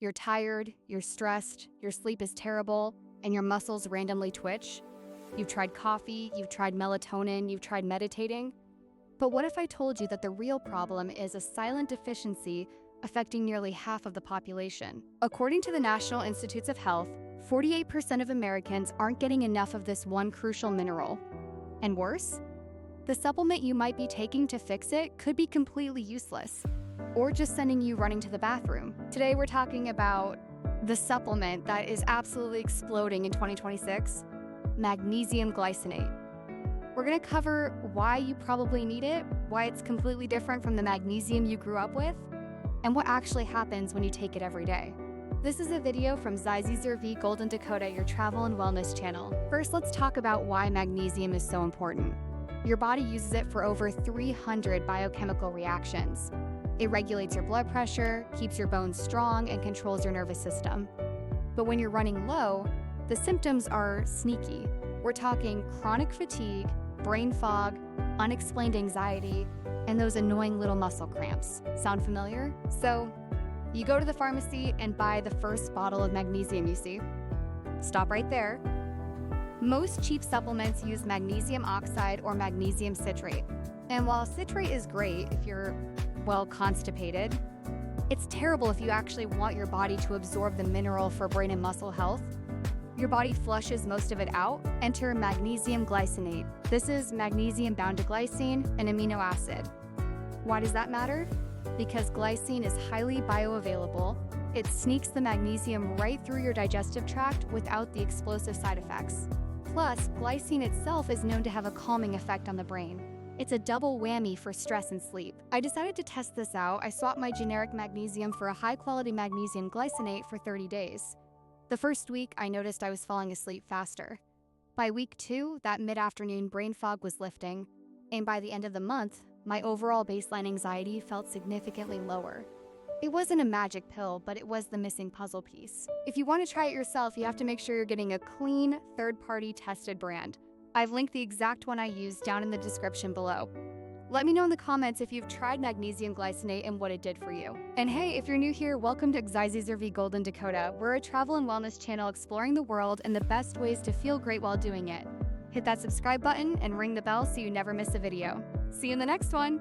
You're tired, you're stressed, your sleep is terrible, and your muscles randomly twitch. You've tried coffee, you've tried melatonin, you've tried meditating. But what if I told you that the real problem is a silent deficiency affecting nearly half of the population? According to the National Institutes of Health, 48% of Americans aren't getting enough of this one crucial mineral. And worse, the supplement you might be taking to fix it could be completely useless, or just sending you running to the bathroom. Today we're talking about the supplement that is absolutely exploding in 2026, magnesium glycinate. We're gonna cover why you probably need it, why it's completely different from the magnesium you grew up with, and what actually happens when you take it every day. This is a video from Citrate Golden Dakota, your travel and wellness channel. First, let's talk about why magnesium is so important. Your body uses it for over 300 biochemical reactions. It regulates your blood pressure, keeps your bones strong, and controls your nervous system. But when you're running low, the symptoms are sneaky. We're talking chronic fatigue, brain fog, unexplained anxiety, and those annoying little muscle cramps. Sound familiar? So, you go to the pharmacy and buy the first bottle of magnesium you see. Stop right there. Most cheap supplements use magnesium oxide or magnesium citrate. And while citrate is great if you're, well, constipated, it's terrible if you actually want your body to absorb the mineral for brain and muscle health. Your body flushes most of it out. Enter magnesium glycinate. This is magnesium bound to glycine, an amino acid. Why does that matter? Because glycine is highly bioavailable. It sneaks the magnesium right through your digestive tract without the explosive side effects. Plus, glycine itself is known to have a calming effect on the brain. It's a double whammy for stress and sleep. I decided to test this out. I swapped my generic magnesium for a high-quality magnesium glycinate for 30 days. The first week, I noticed I was falling asleep faster. By week 2, that mid-afternoon brain fog was lifting, and by the end of the month, my overall baseline anxiety felt significantly lower. It wasn't a magic pill, but it was the missing puzzle piece. If you want to try it yourself, you have to make sure you're getting a clean, third-party tested brand. I've linked the exact one I used down in the description below. Let me know in the comments if you've tried magnesium glycinate and what it did for you. And hey, if you're new here, welcome to Citrate Golden Dakota. We're a travel and wellness channel exploring the world and the best ways to feel great while doing it. Hit that subscribe button and ring the bell so you never miss a video. See you in the next one!